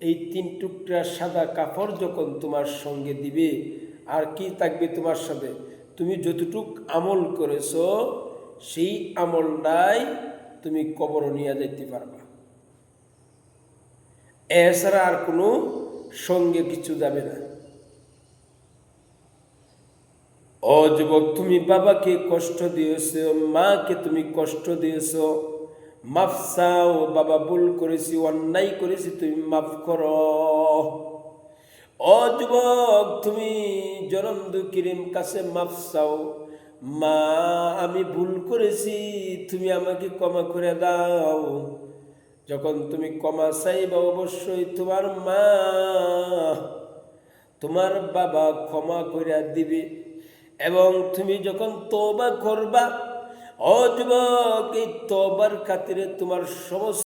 এই 3 টুকরা সাদা কাপড় যখন তোমার সঙ্গে দিবে, আর কি থাকবে তোমার সাথে? তুমি যতটুক আমল করেছো সেই আমলটাই তুমি কবর নিয়ে যাইতে পারবা, এছাড়া আর কোনো সঙ্গে কিছু যাবে না। ও যুবক, তুমি বাবাকে কষ্ট দিয়েছ, মাকে তুমি কষ্ট দিয়েছ, মাফ চাও, বাবা ভুল করেছি, অন্যায় করেছি, তুমি মাফ করো। ও যুবক, তুমি জনম দুঃখীর কাছে মাফ চাও, মা আমি ভুল করেছি, তুমি আমাকে ক্ষমা করে দাও। যখন তুমি ক্ষমা চাইবা, অবশ্যই তোমার মা তোমার বাবা ক্ষমা করে দিবে। এবং তুমি যখন তওবা করবা, ও যুবক, এই তওবার খাতিরে তোমার সমস্ত